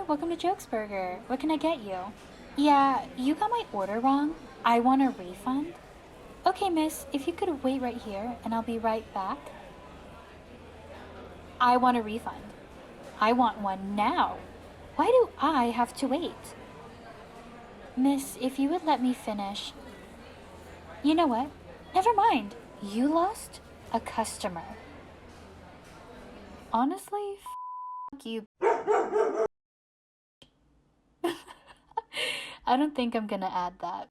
welcome to Jokes Burger. What can I get you? Yeah, you got my order wrong. I want a refund. Okay, miss, if you could wait right here and I'll be right back. I want a refund. I want one now. Why do I have to wait? Miss, if you would let me finish. You know what? Never mind. You lost a customer. Honestly, f you. I don't think I'm gonna add that.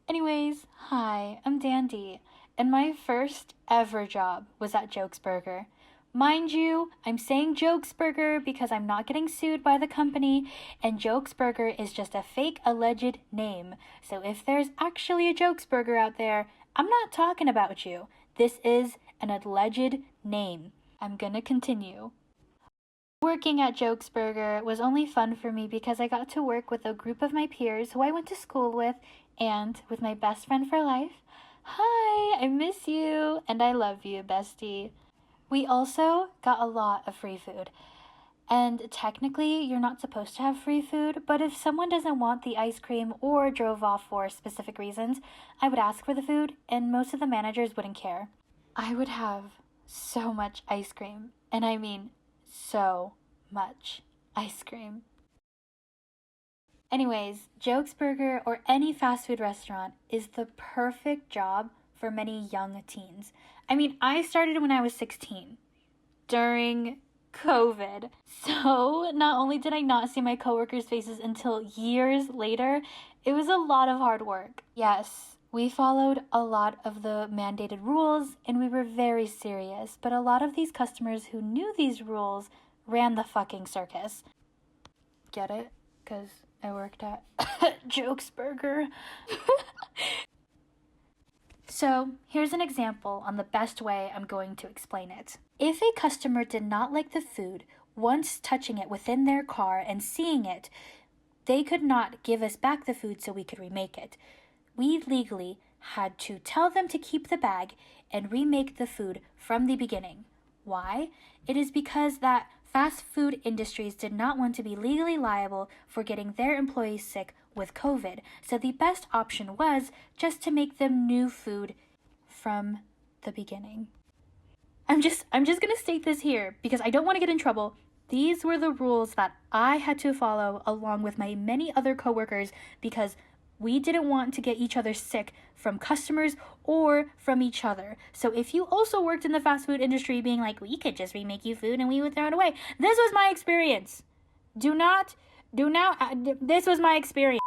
Anyways, hi, I'm Dandy, and my first ever job was at Jokes Burger. Mind you, I'm saying Jokes Burger because I'm not getting sued by the company, and Jokes Burger is just a fake alleged name. So if there's actually a Jokes Burger out there, I'm not talking about you. This is an alleged name. I'm gonna continue. Working at Jokes Burger was only fun for me because I got to work with a group of my peers who I went to school with and with my best friend for life. Hi, I miss you and I love you, bestie. We also got a lot of free food. And technically, you're not supposed to have free food, but if someone doesn't want the ice cream or drove off for specific reasons, I would ask for the food and most of the managers wouldn't care. I would have so much ice cream, and I mean so much ice cream. Anyways, Jokes Burger or any fast food restaurant is the perfect job for many young teens. I mean, I started when I was 16 during COVID. So not only did I not see my coworkers' faces until years later, it was a lot of hard work. Yes, we followed a lot of the mandated rules and we were very serious, but a lot of these customers who knew these rules ran the fucking circus. Get it? Because I worked at Jokes Burger. So here's an example on the best way I'm going to explain it. If a customer did not like the food, once touching it within their car and seeing it, they could not give us back the food so we could remake it. We legally had to tell them to keep the bag and remake the food from the beginning. Why? It is because that fast food industries did not want to be legally liable for getting their employees sick with COVID, so the best option was just to make them new food from the beginning. I'm just gonna state this here because I don't want to get in trouble. These were the rules that I had to follow along with my many other coworkers because we didn't want to get each other sick from customers or from each other. So if you also worked in the fast food industry being like, we could just remake you food and we would throw it away. This was my experience. This was my experience.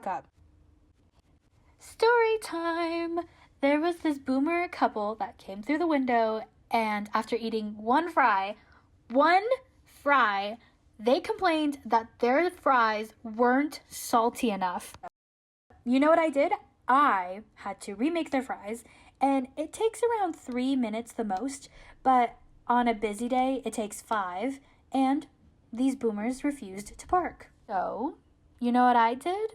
Up. Story time. There was this boomer couple that came through the window and after eating one fry, they complained that their fries weren't salty enough. You know what I did? I had to remake their fries, and it takes around 3 minutes the most, but on a busy day, it takes 5, and these boomers refused to park. So, you know what I did?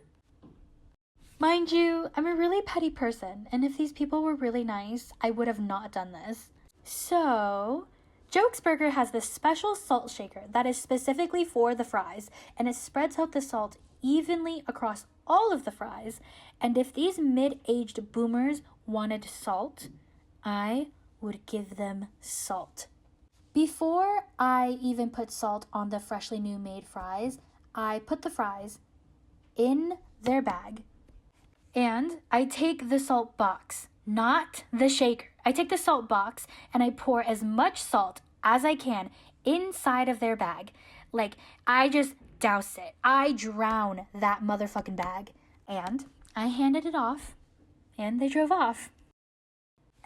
Mind you, I'm a really petty person, and if these people were really nice, I would have not done this. So, Jokes Burger has this special salt shaker that is specifically for the fries, and it spreads out the salt evenly across all of the fries. And if these mid-aged boomers wanted salt, I would give them salt. Before I even put salt on the freshly new made fries, I put the fries in their bag and I take the salt box, not the shaker. I take the salt box and I pour as much salt as I can inside of their bag. Like, I just douse it. I drown that motherfucking bag. And I handed it off and they drove off.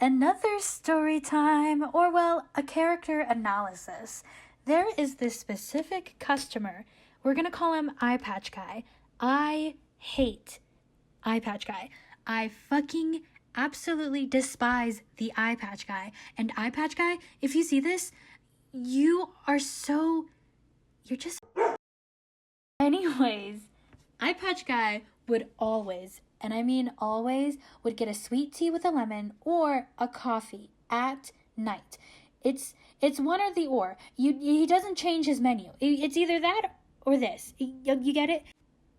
Another story time, or well, a character analysis. There is this specific customer. We're gonna call him Eye Patch Guy. I hate Eye Patch Guy. I fucking absolutely despise the Eye Patch Guy. And Eye Patch Guy, if you see this, you're just... Anyways, Eye Patch Guy would always, and I mean always, would get a sweet tea with a lemon or a coffee at night. It's one or the or. He doesn't change his menu. It's either that or this. You get it?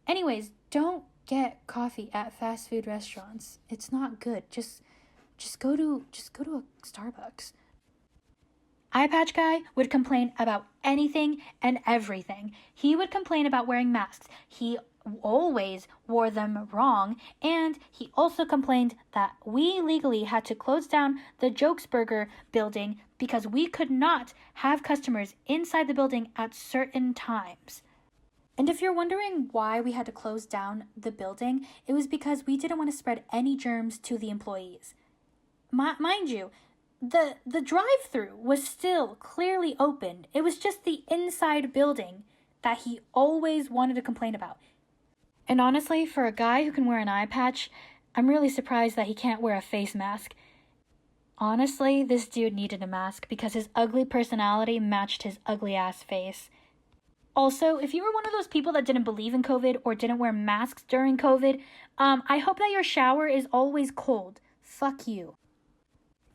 Anyways, don't get coffee at fast food restaurants. It's not good. Just go to a Starbucks. Eye patch guy would complain about anything and everything. He would complain about wearing masks. He always wore them wrong, and he also complained that we legally had to close down the Jokesburger building because we could not have customers inside the building at certain times. And if you're wondering why we had to close down the building, it was because we didn't want to spread any germs to the employees. Mind you, the drive-through was still clearly open. It was just the inside building that he always wanted to complain about. And honestly, for a guy who can wear an eye patch, I'm really surprised that he can't wear a face mask. Honestly, this dude needed a mask because his ugly personality matched his ugly ass face. Also, if you were one of those people that didn't believe in COVID or didn't wear masks during COVID, I hope that your shower is always cold. Fuck you.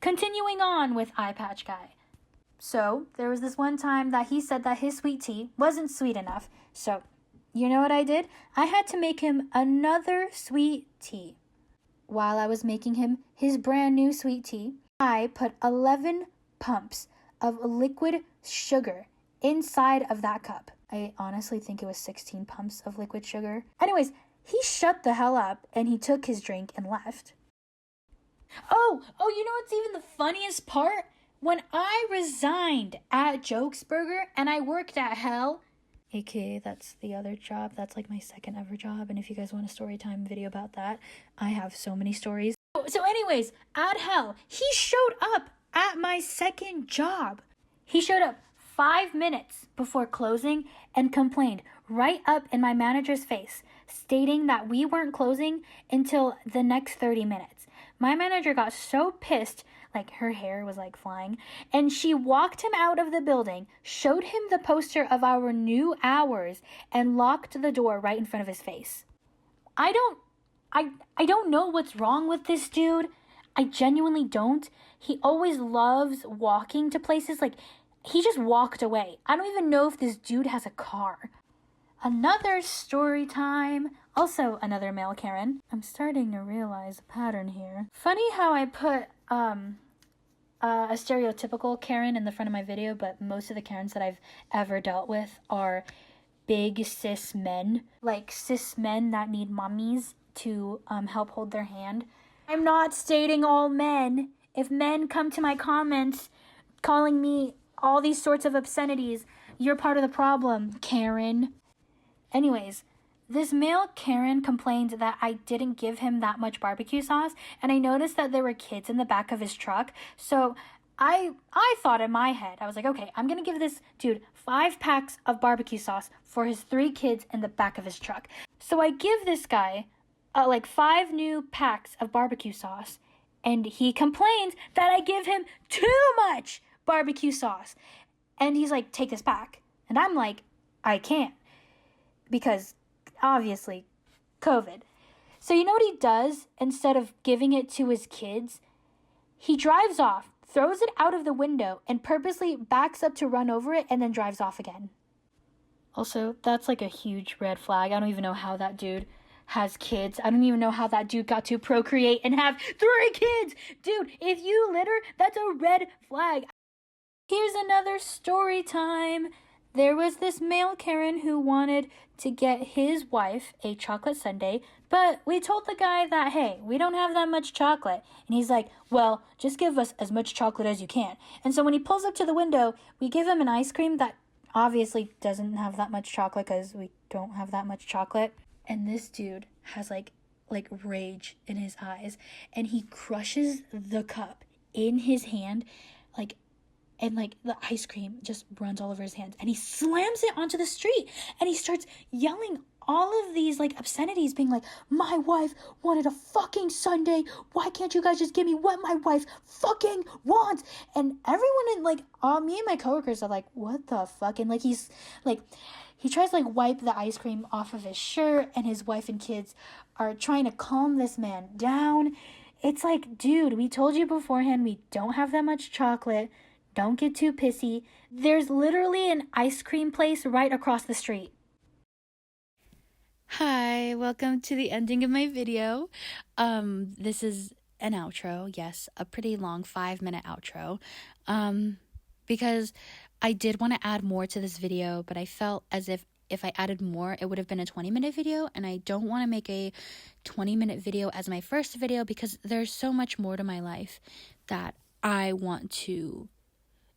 Continuing on with Eye Patch Guy. So, there was this one time that he said that his sweet tea wasn't sweet enough. So, you know what I did? I had to make him another sweet tea. While I was making him his brand new sweet tea, I put 11 pumps of liquid sugar inside of that cup. I honestly think it was 16 pumps of liquid sugar. Anyways, he shut the hell up and he took his drink and left. Oh, you know what's even the funniest part? When I resigned at Jokesburger and I worked at Hell, aka that's the other job, that's like my second ever job, and if you guys want a story time video about that, I have so many stories. So anyways, at Hell, he showed up at my second job. He showed up 5 minutes before closing and complained right up in my manager's face, stating that we weren't closing until the next 30 minutes. My manager got so pissed, like her hair was like flying, and she walked him out of the building, showed him the poster of our new hours, and locked the door right in front of his face. I don't know what's wrong with this dude. I genuinely don't. He always loves walking to places. Like, he just walked away. I don't even know if this dude has a car. Another story time. Also another male Karen. I'm starting to realize a pattern here. Funny how I put a stereotypical Karen in the front of my video, but most of the Karens that I've ever dealt with are big cis men. Like cis men that need mommies to help hold their hand. I'm not stating all men. If men come to my comments calling me all these sorts of obscenities, you're part of the problem, Karen. Anyways, this male Karen complained that I didn't give him that much barbecue sauce, and I noticed that there were kids in the back of his truck. So I thought in my head, I was like, okay, I'm gonna give this dude 5 packs of barbecue sauce for his 3 kids in the back of his truck. So I give this guy like 5 new packs of barbecue sauce, and he complains that I give him too much barbecue sauce. And he's like, take this back. And I'm like, I can't. Because obviously COVID. So you know what he does? Instead of giving it to his kids, he drives off, throws it out of the window, and purposely backs up to run over it and then drives off again. Also, that's like a huge red flag. I don't even know how that dude has kids. I don't even know how that dude got to procreate and have 3 kids. Dude, if you litter, that's a red flag. Here's another story time. There was this male Karen who wanted to get his wife a chocolate sundae, but we told the guy that, hey, we don't have that much chocolate. And he's like, well, just give us as much chocolate as you can. And so when he pulls up to the window, we give him an ice cream that obviously doesn't have that much chocolate because we don't have that much chocolate. And this dude has like rage in his eyes, and he crushes the cup in his hand, and the ice cream just runs all over his hands, and he slams it onto the street, and he starts yelling all of these obscenities, being like, my wife wanted a fucking sundae. Why can't you guys just give me what my wife fucking wants? And everyone in me and my coworkers are like, what the fuck? And he's he tries to wipe the ice cream off of his shirt, and his wife and kids are trying to calm this man down. It's like, dude, we told you beforehand we don't have that much chocolate. Don't get too pissy. There's literally an ice cream place right across the street. Hi, welcome to the ending of my video. This is an outro, yes, a pretty long 5-minute outro. Because I did want to add more to this video, but I felt as if I added more, it would have been a 20-minute video, and I don't want to make a 20-minute video as my first video because there's so much more to my life that I want to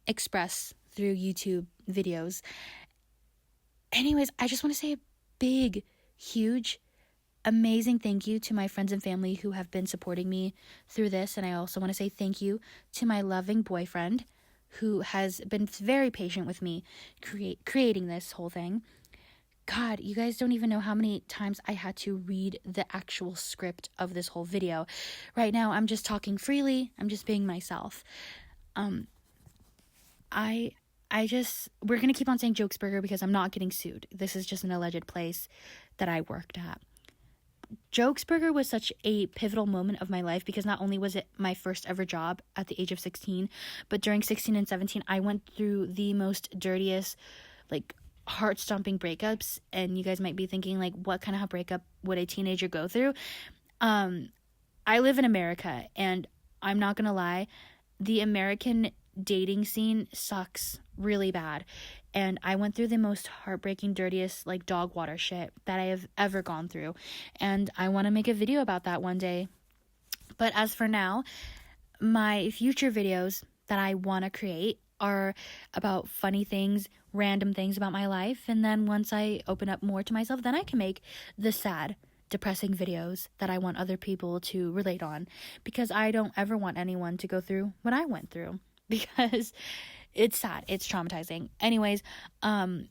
express through YouTube videos. Anyways, I just want to say a big, huge, amazing thank you to my friends and family who have been supporting me through this. And I also want to say thank you to my loving boyfriend who has been very patient with me creating this whole thing. God, you guys don't even know how many times I had to read the actual script of this whole video. Right now, I'm just talking freely. I'm just being myself. We're going to keep on saying Jokesburger because I'm not getting sued. This is just an alleged place that I worked at. Jokesburger was such a pivotal moment of my life because not only was it my first ever job at the age of 16, but during 16 and 17, I went through the most dirtiest, heart-stomping breakups. And you guys might be thinking, what kind of breakup would a teenager go through? I live in America, and I'm not going to lie, the American dating scene sucks really bad, and I went through the most heartbreaking, dirtiest, dog water shit that I have ever gone through, and I want to make a video about that one day. But as for now, my future videos that I want to create are about funny things, random things about my life, and then once I open up more to myself, then I can make the sad, depressing videos that I want other people to relate on, because I don't ever want anyone to go through what I went through, because it's sad, it's traumatizing. Anyways, in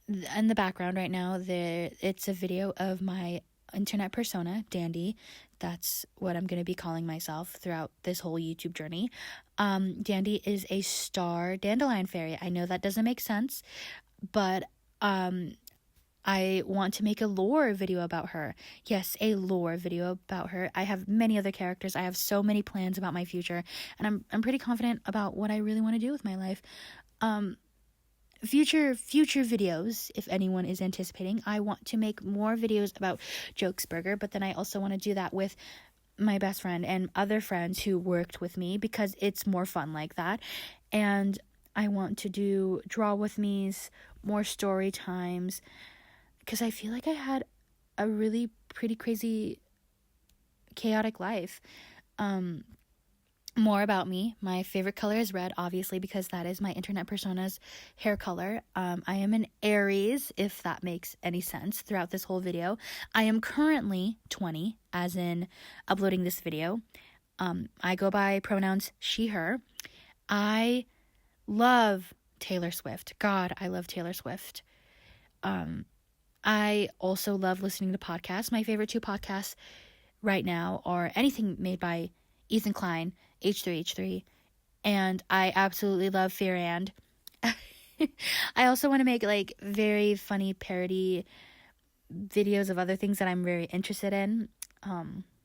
the background right now, it's a video of my internet persona, Dandy. That's what I'm going to be calling myself throughout this whole YouTube journey. Dandy is a star dandelion fairy. I know that doesn't make sense, but I want to make a lore video about her. Yes, a lore video about her. I have many other characters. I have so many plans about my future, and I'm pretty confident about what I really want to do with my life. Future videos, if anyone is anticipating, I want to make more videos about Jokesburger, but then I also want to do that with my best friend and other friends who worked with me because it's more fun like that. And I want to do draw with me's, more story times, because I feel like I had a really pretty crazy, chaotic life. More about me. My favorite color is red, obviously, because that is my internet persona's hair color. I am an Aries, if that makes any sense, throughout this whole video. I am currently 20, as in uploading this video. I go by pronouns she, her. I love Taylor Swift. God, I love Taylor Swift. I also love listening to podcasts. My favorite 2 podcasts right now are anything made by Ethan Klein, H3H3, and I absolutely love Fear and. I also want to make very funny parody videos of other things that I'm very interested in.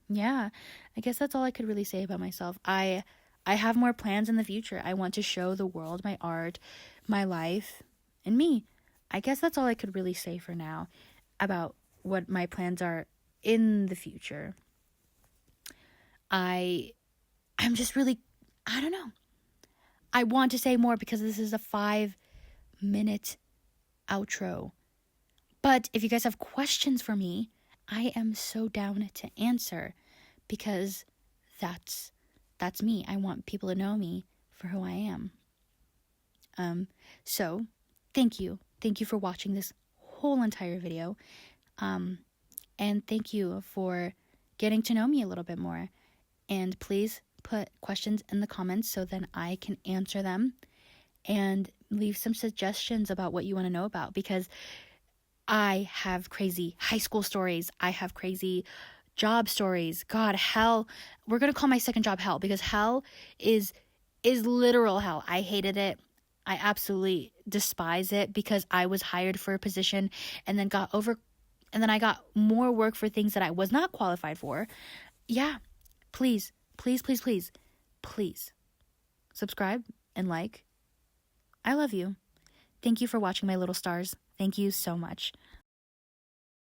Yeah, I guess that's all I could really say about myself. I have more plans in the future. I want to show the world my art, my life, and me. I guess that's all I could really say for now about what my plans are in the future. I'm just really, I don't know. I want to say more because this is a 5-minute outro. But if you guys have questions for me, I am so down to answer because that's me. I want people to know me for who I am. So thank you. Thank you for watching this whole entire video. And thank you for getting to know me a little bit more. And please put questions in the comments so then I can answer them, and leave some suggestions about what you want to know about, because I have crazy high school stories. I have crazy job stories. God, hell. We're going to call my second job hell, because hell is literal hell. I hated it. I absolutely despise it because I was hired for a position and then I got more work for things that I was not qualified for. Yeah. Please subscribe and like I love you. Thank you for watching, my little stars. Thank you so much.